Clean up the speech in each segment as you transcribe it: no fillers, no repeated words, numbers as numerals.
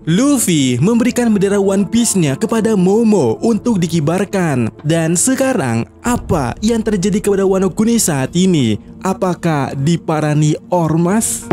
Luffy memberikan bendera One Piece-nya kepada Momo untuk dikibarkan. Dan sekarang, apa yang terjadi kepada Wano Kuni saat ini? Apakah diparani ormas?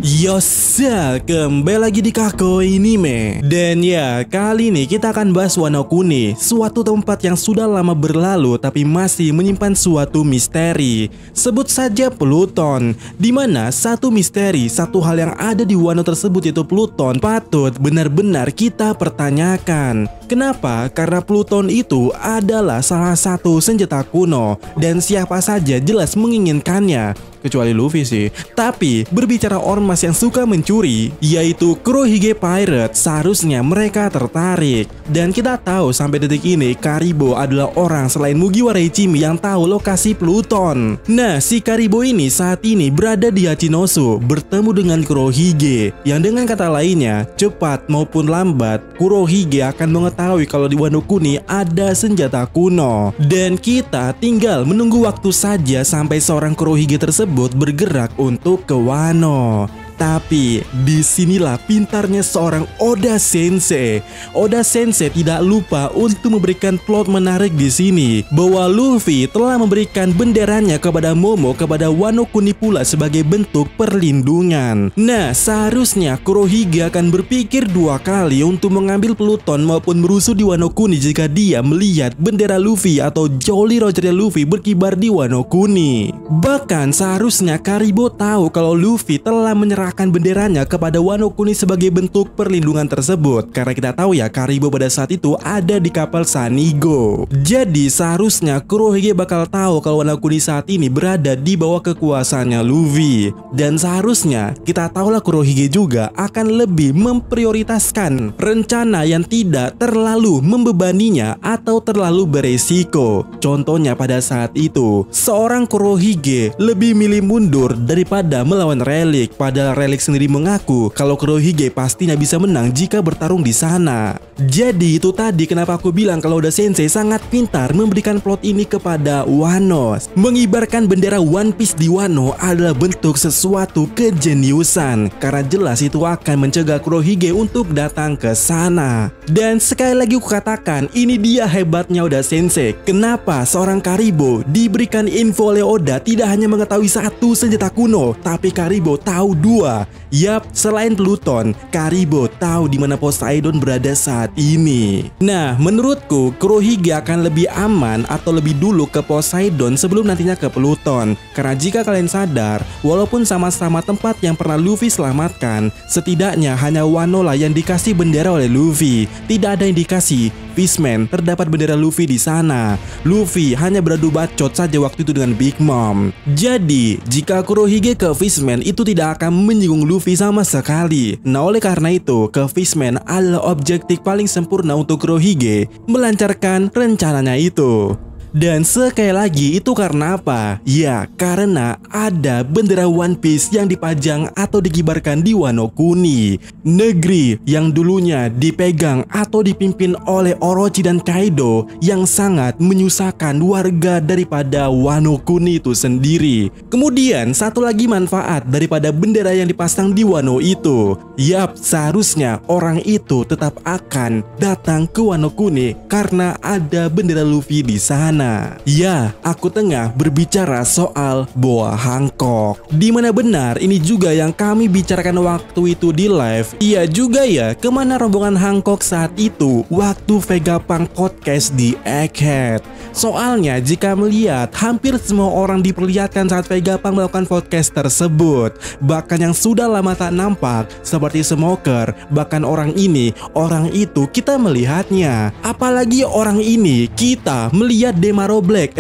Yosa, kembali lagi di Kakoi Anime. Dan ya, kali ini kita akan bahas Wano Kuni, suatu tempat yang sudah lama berlalu tapi masih menyimpan suatu misteri. Sebut saja Pluton, dimana satu misteri, satu hal yang ada di Wano tersebut yaitu Pluton patut benar-benar kita pertanyakan. Kenapa? Karena Pluton itu adalah salah satu senjata kuno dan siapa saja jelas menginginkannya, kecuali Luffy sih. Tapi berbicara ormas yang suka mencuri, yaitu Kurohige Pirate, seharusnya mereka tertarik. Dan kita tahu sampai detik ini Karibo adalah orang selain Mugiwara Ichimi yang tahu lokasi Pluton. Nah, si Karibo ini saat ini berada di Hachinosu bertemu dengan Kurohige, yang dengan kata lainnya, cepat maupun lambat Kurohige akan mengetahui kalau di Wano Kuni ada senjata kuno. Dan kita tinggal menunggu waktu saja sampai seorang Kurohige tersebut bergerak untuk ke Wano. Tapi disinilah pintarnya seorang Oda Sensei. Oda Sensei tidak lupa untuk memberikan plot menarik di sini, bahwa Luffy telah memberikan benderanya kepada Momo kepada Wano Kuni pula sebagai bentuk perlindungan. Nah, seharusnya Kurohige akan berpikir dua kali untuk mengambil Pluton maupun merusuh di Wano Kuni jika dia melihat bendera Luffy atau Jolly Roger Luffy berkibar di Wano Kuni. Bahkan seharusnya Karibo tahu kalau Luffy telah menyerahkan benderanya kepada Wano Kuni sebagai bentuk perlindungan tersebut, karena kita tahu ya Karibo pada saat itu ada di kapal Sanigo. Jadi seharusnya Kurohige bakal tahu kalau Wano Kuni saat ini berada di bawah kekuasaannya Luffy. Dan seharusnya kita tahulah Kurohige juga akan lebih memprioritaskan rencana yang tidak terlalu membebaninya atau terlalu beresiko. Contohnya pada saat itu seorang Kurohige lebih milih mundur daripada melawan Relik, padahal Relik sendiri mengaku kalau Kurohige pastinya bisa menang jika bertarung di sana. Jadi itu tadi kenapa aku bilang kalau Oda Sensei sangat pintar memberikan plot ini kepada Wano. Mengibarkan bendera One Piece di Wano adalah bentuk sesuatu kejeniusan, karena jelas itu akan mencegah Kurohige untuk datang ke sana. Dan sekali lagi aku katakan, ini dia hebatnya Oda Sensei. Kenapa seorang Karibo diberikan info oleh Oda tidak hanya mengetahui satu senjata kuno, tapi Karibo tahu dua. Yap, selain Pluton, Karibo tahu di mana Poseidon berada saat ini. Nah, menurutku Kurohige akan lebih aman atau lebih dulu ke Poseidon sebelum nantinya ke Pluton. Karena jika kalian sadar, walaupun sama-sama tempat yang pernah Luffy selamatkan, setidaknya hanya Wano lah yang dikasih bendera oleh Luffy. Tidak ada indikasi Fishman terdapat bendera Luffy di sana. Luffy hanya beradu bacot saja waktu itu dengan Big Mom. Jadi, jika Kurohige ke Fishman itu tidak akan menyinggung Luffy sama sekali. Nah, oleh karena itu, ke Fishman adalah objektif paling sempurna untuk Kurohige melancarkan rencananya itu. Dan sekali lagi itu karena apa? Ya, karena ada bendera One Piece yang dipajang atau dikibarkan di Wano Kuni, negeri yang dulunya dipegang atau dipimpin oleh Orochi dan Kaido, yang sangat menyusahkan warga daripada Wano Kuni itu sendiri. Kemudian satu lagi manfaat daripada bendera yang dipasang di Wano itu, yap, seharusnya orang itu tetap akan datang ke Wano Kuni karena ada bendera Luffy di sana. Ya, aku tengah berbicara soal Boa Hancock. Dimana benar ini juga yang kami bicarakan waktu itu di live. Iya juga ya, kemana rombongan Hancock saat itu waktu Vegapunk podcast di Egghead. Soalnya jika melihat hampir semua orang diperlihatkan saat Vegapunk melakukan podcast tersebut. Bahkan yang sudah lama tak nampak seperti Smoker, bahkan orang ini, orang itu kita melihatnya. Apalagi orang ini kita melihat Demaro Black,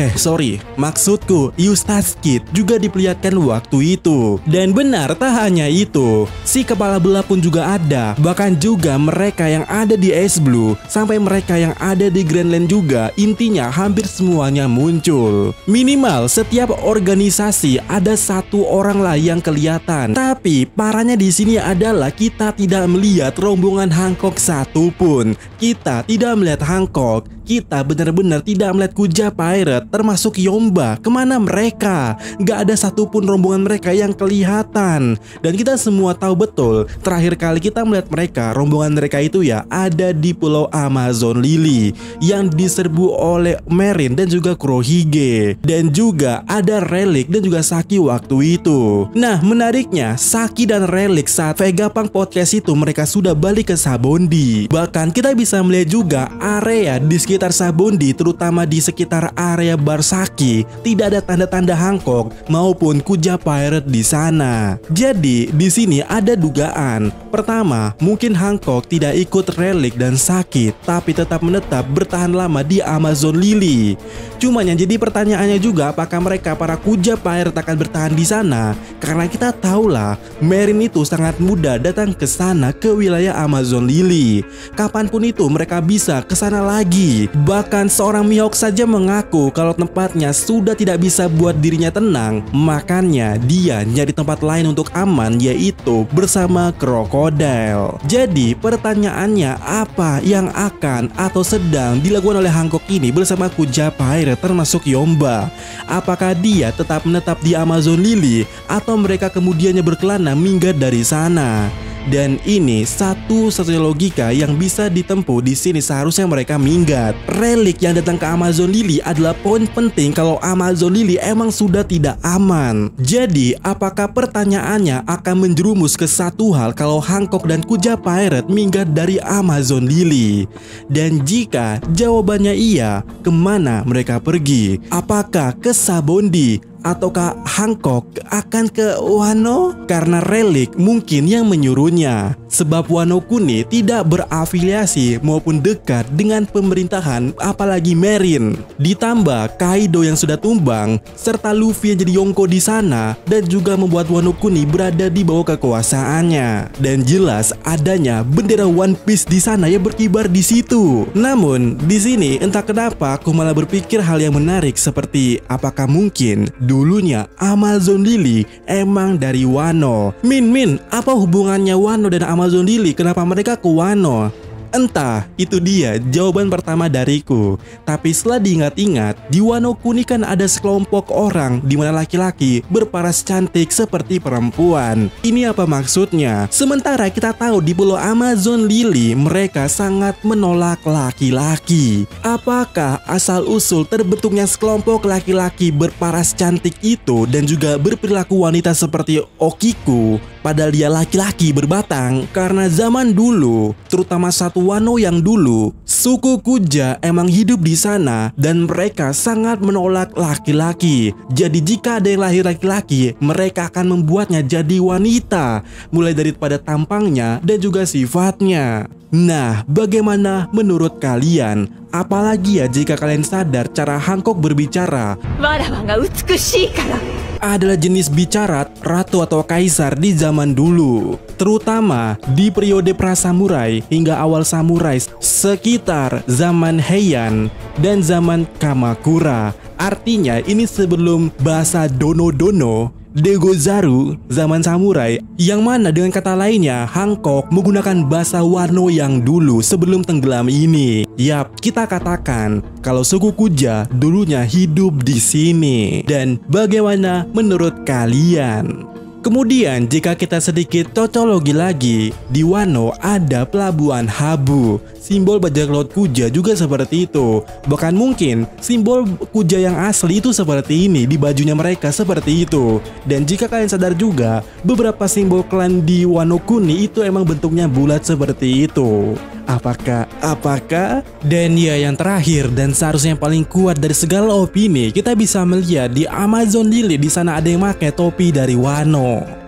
maksudku Eustace Kid juga diperlihatkan waktu itu. Dan benar tak hanya itu, si kepala belah pun juga ada. Bahkan juga mereka yang ada di Ice Blue sampai mereka yang ada di Grandland juga, intinya hampir semuanya muncul. Minimal setiap organisasi ada satu orang lah yang kelihatan. Tapi parahnya di sini adalah kita tidak melihat rombongan Hancock satupun. Kita tidak melihat Hancock. kita benar-benar tidak melihat Kuja Pirate termasuk Yomba. Kemana mereka? Gak ada satupun rombongan mereka yang kelihatan. Dan kita semua tahu betul, terakhir kali kita melihat mereka, rombongan mereka itu ya ada di Pulau Amazon Lily yang diserbu oleh Merin dan juga Kurohige. Dan juga ada Relic dan juga Saki waktu itu. Nah, menariknya Saki dan Relic saat Vegapunk Podcast itu mereka sudah balik ke Sabondi. Bahkan kita bisa melihat juga area di sekitar Sabondi, terutama di sekitar area bar Saki, tidak ada tanda-tanda Hancock maupun Kuja Pirate di sana. Jadi di sini ada dugaan. Pertama, mungkin Hancock tidak ikut Relic dan Saki, tapi tetap menetap bertahan lama di Amazon Lily. Cuman yang jadi pertanyaannya juga, apakah mereka para Kuja Pirate akan bertahan di sana? Karena kita tahulah Merin itu sangat mudah datang ke sana ke wilayah Amazon Lily. Kapanpun itu mereka bisa ke sana lagi. Bahkan seorang Mihawk saja mengaku kalau tempatnya sudah tidak bisa buat dirinya tenang, makanya dia nyari tempat lain untuk aman, yaitu bersama Crocodile. Jadi pertanyaannya, apa yang akan atau sedang dilakukan oleh Hancock ini bersama Kuja Pirate termasuk Yomba? Apakah dia tetap menetap di Amazon Lily atau mereka kemudiannya berkelana minggat dari sana? Dan ini satu-satunya logika yang bisa ditempuh di sini, seharusnya mereka minggat. Relic yang datang ke Amazon Lily adalah poin penting kalau Amazon Lily emang sudah tidak aman. Jadi apakah pertanyaannya akan menjerumus ke satu hal kalau Hancock dan Kuja Pirate minggat dari Amazon Lily? Dan jika jawabannya iya, kemana mereka pergi? Apakah ke Sabondi? Ataukah Hancock akan ke Wano? Karena Relic mungkin yang menyuruhnya. Sebab Wano Kuni tidak berafiliasi maupun dekat dengan pemerintahan, apalagi Merin. Ditambah Kaido yang sudah tumbang, serta Luffy yang jadi Yonko di sana, dan juga membuat Wano Kuni berada di bawah kekuasaannya. Dan jelas adanya bendera One Piece di sana yang berkibar di situ. Namun di sini entah kenapa aku malah berpikir hal yang menarik, seperti apakah mungkin dulunya Amazon Lily emang dari Wano. Min, apa hubungannya Wano dan Amazon Lily? Kenapa mereka ke Wano? Entah, itu dia jawaban pertama dariku. Tapi setelah diingat-ingat, di Wano Kuni kan ada sekelompok orang di mana laki-laki berparas cantik seperti perempuan. Ini apa maksudnya? Sementara kita tahu di Pulau Amazon Lily mereka sangat menolak laki-laki. Apakah asal-usul terbentuknya sekelompok laki-laki berparas cantik itu dan juga berperilaku wanita seperti Okiku, padahal dia laki-laki berbatang? Karena zaman dulu, terutama satu Wano yang dulu, suku Kuja emang hidup di sana dan mereka sangat menolak laki-laki. Jadi jika ada yang lahir laki-laki, mereka akan membuatnya jadi wanita, mulai daripada tampangnya dan juga sifatnya. Nah, bagaimana menurut kalian? Apalagi ya jika kalian sadar cara Hancock berbicara adalah jenis bicara ratu atau kaisar di zaman dulu, terutama di periode pra-samurai hingga awal samurai sekitar zaman Heian dan zaman Kamakura. Artinya ini sebelum bahasa Dono-Dono, Degozaru, zaman samurai, yang mana dengan kata lainnya Hancock menggunakan bahasa Wano yang dulu sebelum tenggelam ini. Yap, kita katakan kalau suku Kuja dulunya hidup di sini. Dan bagaimana menurut kalian? Kemudian jika kita sedikit cocologi lagi, di Wano ada pelabuhan Habu. Simbol bajak laut Kuja juga seperti itu. Bahkan mungkin simbol Kuja yang asli itu seperti ini, di bajunya mereka seperti itu. Dan jika kalian sadar juga, beberapa simbol klan di Wano Kuni itu emang bentuknya bulat seperti itu. Apakah? Dan ya, yang terakhir dan seharusnya yang paling kuat dari segala opini, kita bisa melihat di Amazon Lily di sana ada yang pakai topi dari Wano.